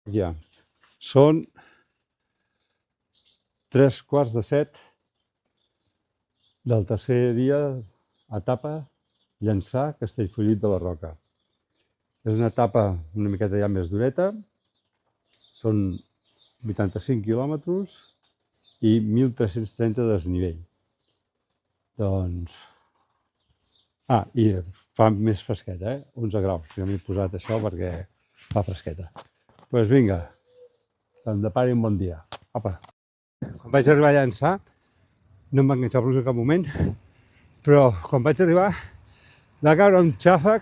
Ja. Són 6:45 del tercer dia, etapa Llançà, Castellfollit de la Roca. És una etapa una miqueta ja més dureta, són 85 quilòmetres i 1.330 de desnivell. Doncs... i fa més fresqueta, 11 graus. Jo m'he posat això perquè fa fresqueta. Doncs vinga, que em depari un bon dia. Apa. Quan vaig arribar a Llançà, no em va enganxar el blues en cap moment, però quan vaig arribar va caure un xàfec,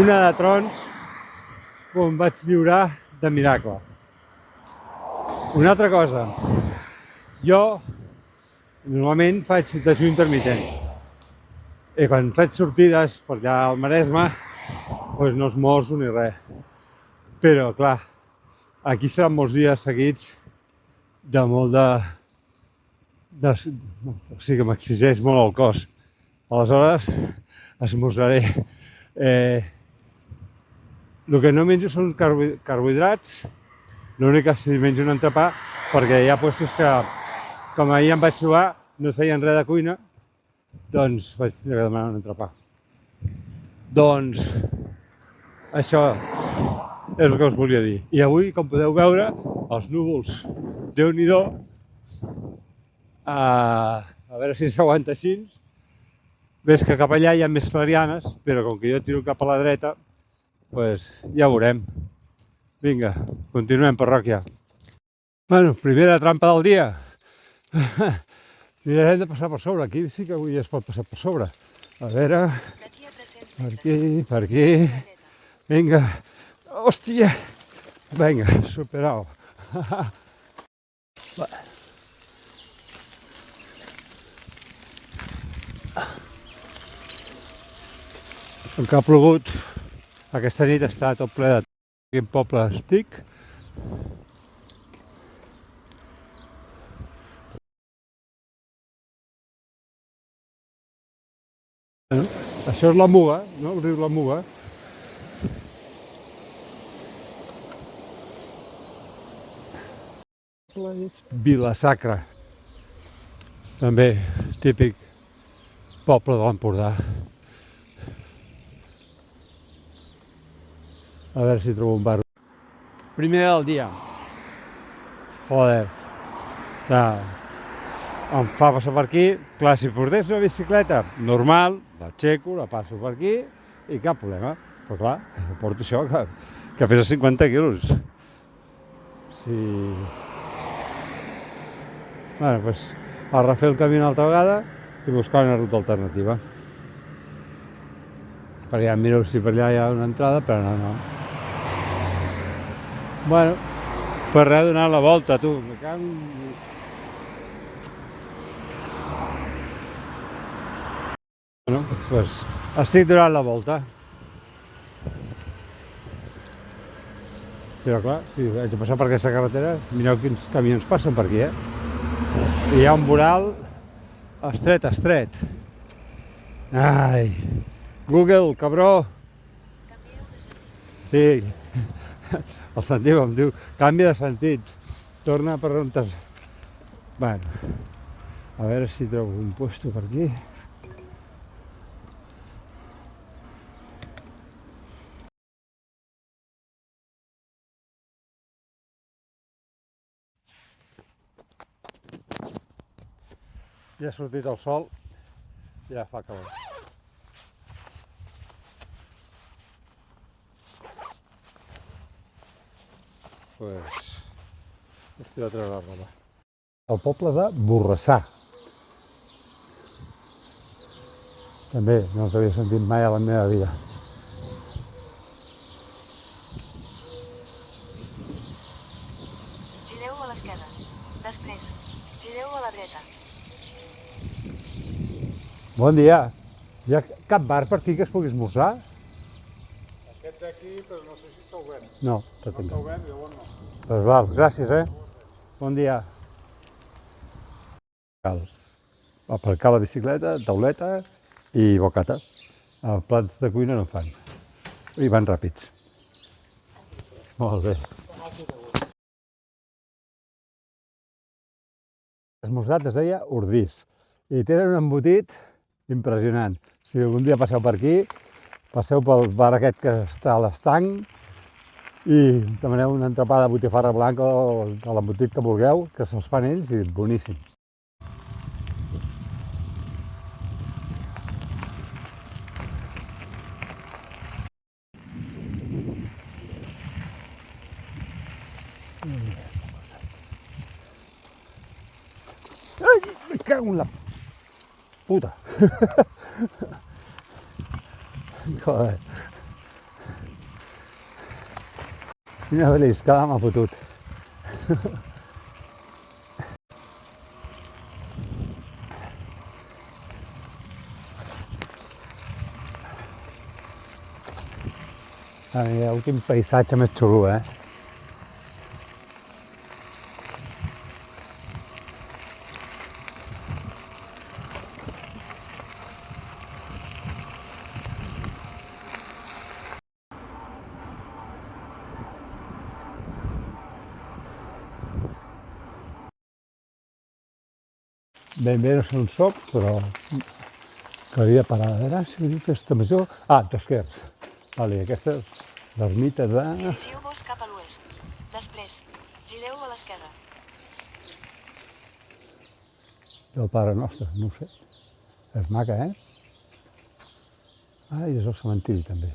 una de trons, on vaig lliurar de miracle. Una altra cosa, jo normalment faig dejú intermitent i quan faig sortides per allà al Maresme doncs no esmorzo ni res, però clar, aquí seran molts dies seguits de molt o sigui que m'exigeix molt el cos. Aleshores esmorzaré. El que no menjo són carbohidrats, l'únic que si menjo un entrepà, perquè hi ha puestos que, com ahir em vaig trobar, no feien res de cuina, doncs vaig tenir que demanar un entrepà. Doncs això és el que us volia dir. I avui, com podeu veure, els núvols, Déu-n'hi-do, a veure si s'aguanta així. Ves que cap allà hi ha més clarianes, però com que jo tiro cap a la dreta, doncs ja veurem. Vinga, continuem, parròquia. Bueno, primera trampa del dia. Hem de passar per sobre, aquí sí que avui es pot passar per sobre. A veure, per aquí, vinga, hòstia, vinga, superau. Com que ha plogut, aquesta nit està tot ple de quin poble estic. Això és la Muga, no? El riu la Muga. Vila-sacra, també típic poble de l'Empordà. A veure si trobo un bar. Primera del dia. Joder. Em fa passar per aquí. Clar, si portés una bicicleta normal, l'aixeco, la passo per aquí i cap problema. Però clar, porto això que pesa 50 quilos. Sí. Bueno, doncs a refer el camí una altra vegada i buscar una ruta alternativa. Perquè ja miro si per allà hi ha una entrada, però no. Bueno, per res donar la volta, tu. Bueno, doncs estic donant la volta. Però clar, si haig de passar per aquesta carretera, mireu quins camions passen per aquí, I hi ha un voral estret. Ai, Google, cabró. Sí, el sentit em diu, canvia de sentit, torna per on t'has... Bueno, a veure si trobo un puesto per aquí. Ja ha sortit el sol, ja fa calor. Doncs, estic a treure la roba. El poble de Borrassà. També no els havia sentit mai a la meva vida. Gireu a l'esquerra. Després, gireu a la dreta. Bon dia. Hi ha cap bar per aquí que es pugui esmorzar? Aquest d'aquí, però no sé si està obert. No, No està obert, llavors no. Doncs val, gràcies, Bon dia. Cal aparcar la bicicleta, tauleta i bocata. Els plats de cuina no fan. I van ràpids. Molt bé. Aquí de gust. Esmorzat es deia Ordís i tenen un embotit impressionant. Si algun dia passeu per aquí, passeu pel bar aquest que està a l'estanc i demaneu una entrepà de botifarra blanca o de l'embotit que vulgueu, que se'ls fan ells i boníssim. Ai, me cago en la puta. Joder. Quina beliscada m'ha fotut. Mireu quin paisatge més xulo, eh? Ben bé no sé on soc, però calia parar. A veure si diu festa major. Ah, Tosquers. Vale, aquesta és l'ermita de... Dirigiu-vos cap a l'oest. Després, gireu a l'esquerra. del Pare Nostre, no ho sé. És maca, eh? Ah, i és el cementiri, també.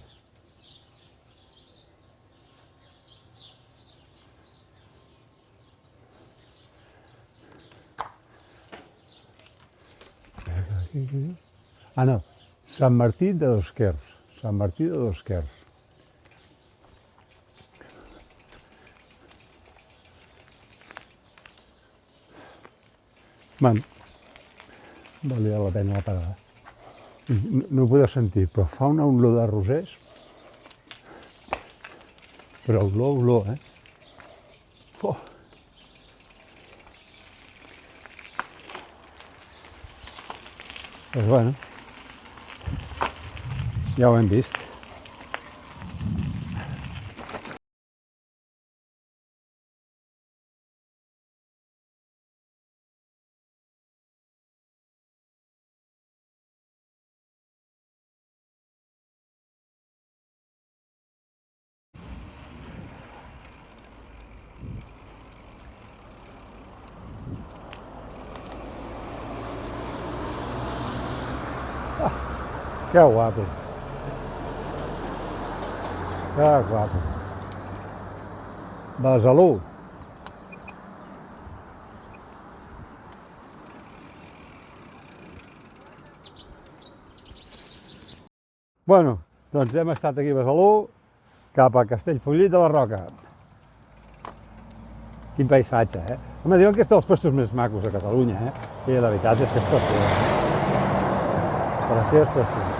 Ah, no, Sant Martí de Dosquers. Sant Martí de Dosquers. Man, valia la pena la parada. No ho podeu sentir, però fa una olor de rosers. Però olor, eh? Oh. Doncs bueno, ja ho hem vist. Que guapo. Que guapo. Besalú. Bueno, doncs hem estat aquí a Besalú, cap a Castellfollit de la Roca. Quin paisatge, eh? Home, diuen que és dels puestos més macos de Catalunya, eh? I la veritat és que és preciós. Preciós, preciós.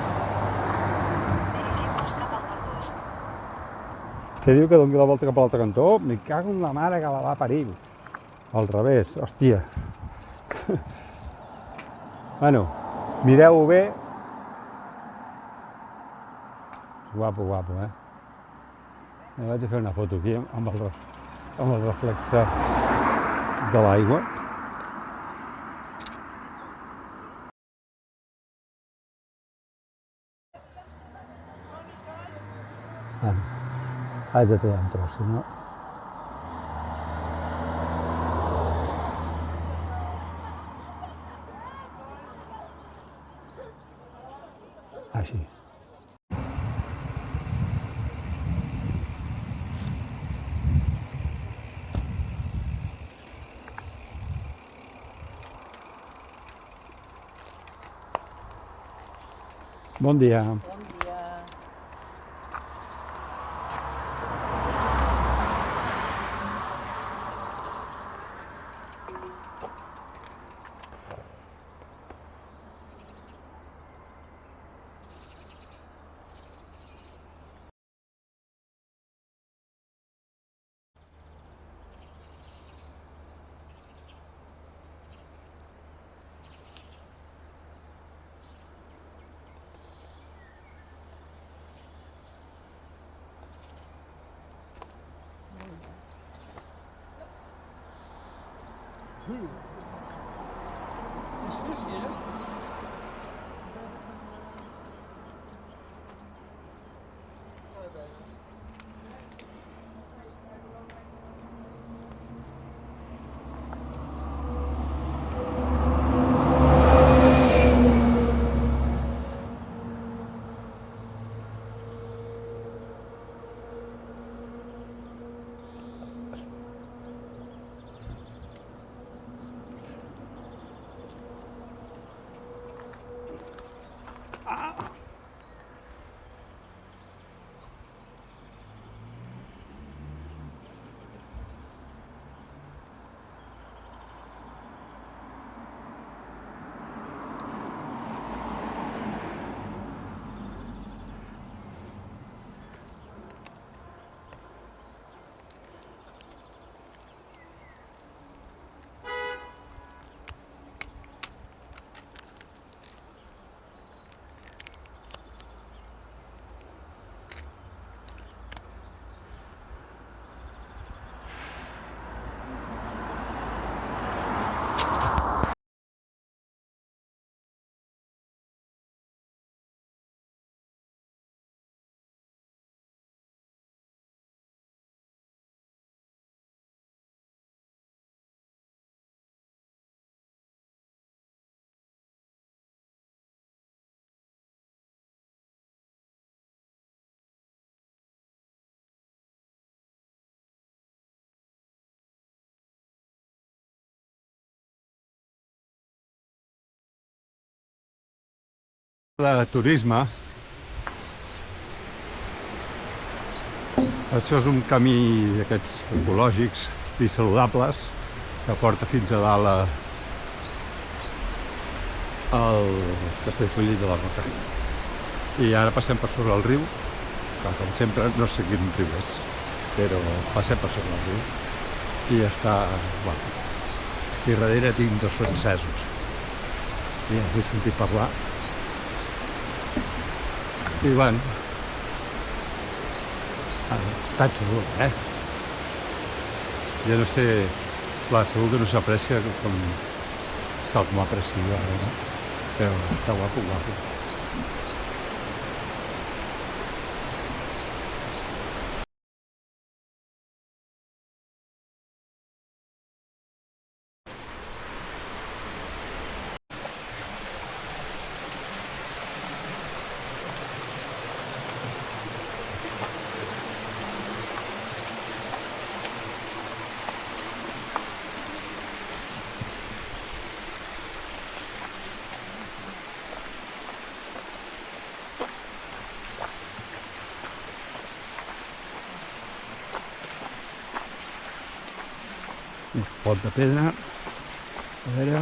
Dirigim-vos cap al nord-oest. Què diu que doni la volta cap a l'altre cantó? Me cago en la mare que la va parir. Al revés, hòstia. Bueno, mireu-ho bé. Guapo, guapo, eh? Me vaig a fer una foto aquí amb el reflexe de l'aigua. Haig de tallar un tros, si no... Així. Bon dia. Bon dia. És físic, eh? De turisme. Això és un camí d'aquests ecològics i saludables que porta fins a dalt al Castellfollit de la Roca. I ara passem per sobre el riu, que com sempre no sé quin riu és, però passem per sobre el riu i està guapo. I darrere tinc dos francesos. I els he sentit parlar. I bueno, està xulo, Jo no sé, clar, segur que no s'aprecia tal com aprecio ara, no? Però està guapo, guapo. Un pot de pedra, a veure,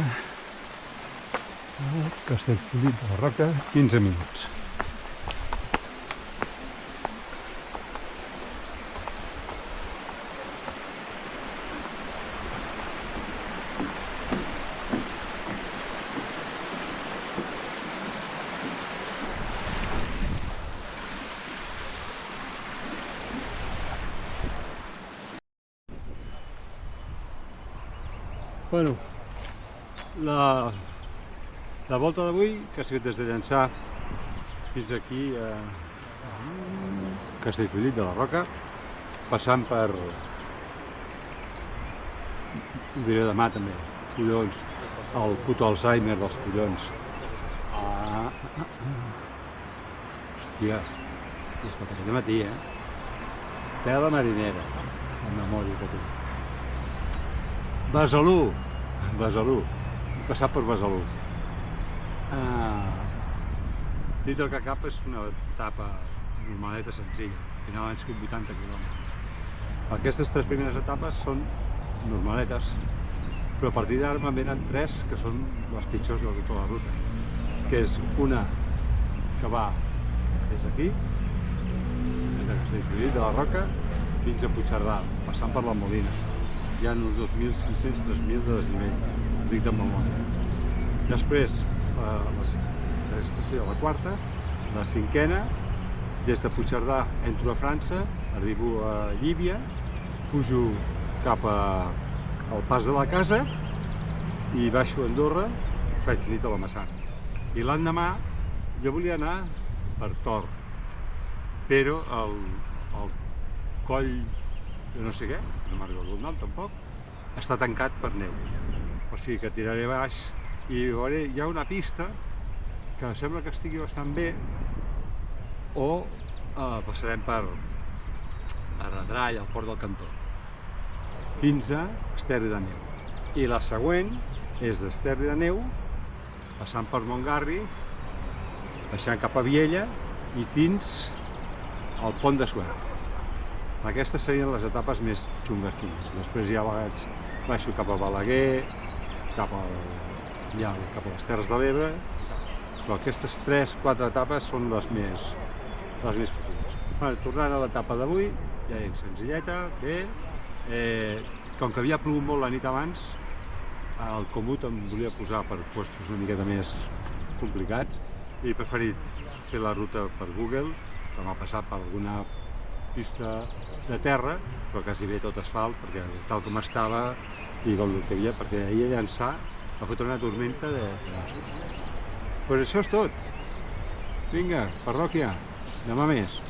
Castellfollit de la Roca, 15 minuts. Bueno, la volta d'avui, que ha sigut des de Llançà fins aquí a Castellfollit de la Roca, passant per, ho diré demà també, collons, el puto Alzheimer dels collons. Hòstia, he estat aquest matí, Tela marinera, la memòria que tinc. Besalú, he passat per Besalú. Dit el que cap és una etapa normaleta senzilla, al final han sigut 80 quilòmetres. Aquestes tres primeres etapes són normaletes, però a partir d'ara me'n venen tres que són les pitjors de tota la ruta, que és una que va des d'aquí, des de Castellfollit de la Roca, fins a Puigcerdà, passant per la Molina. Hi ha uns 2.500-3.000 de desnivell, dic de memòria. Després, aquesta seria la quarta, la cinquena, des de Puigcerdà entro a França, arribo a Llívia, pujo cap al Pas de la Casa i baixo a Andorra, faig nit a la Massana. I l'endemà jo volia anar per Tor, però el coll de no sé què, no me'n recordo el nom tampoc, està tancat per neu. O sigui que tiraré baix i veuré, hi ha una pista que sembla que estigui bastant bé, o passarem per Adrall, al Port del Cantó, fins a Esterri d'Àneu. I la següent és d'Esterri d'Àneu, passant per Montgarri, baixant cap a Viella i fins al Pont de Suert. Aquestes serien les etapes més xungues. Després ja baixo cap a Balaguer, cap a les Terres de l'Ebre, però aquestes 3-4 etapes són les més fotudes. Tornant a l'etapa d'avui, ja dic, senzilleta, bé. Com que havia plogut molt la nit abans, el Komoot em volia posar per puestos una miqueta més complicats i he preferit fer la ruta per Google, que m'ha passat per alguna pista de terra, però quasi bé tot asfalt, perquè tal com estava i com el que havia, perquè ahir a Llançà va fotre una tormenta de nassos. Però això és tot. Vinga, parròquia, demà més.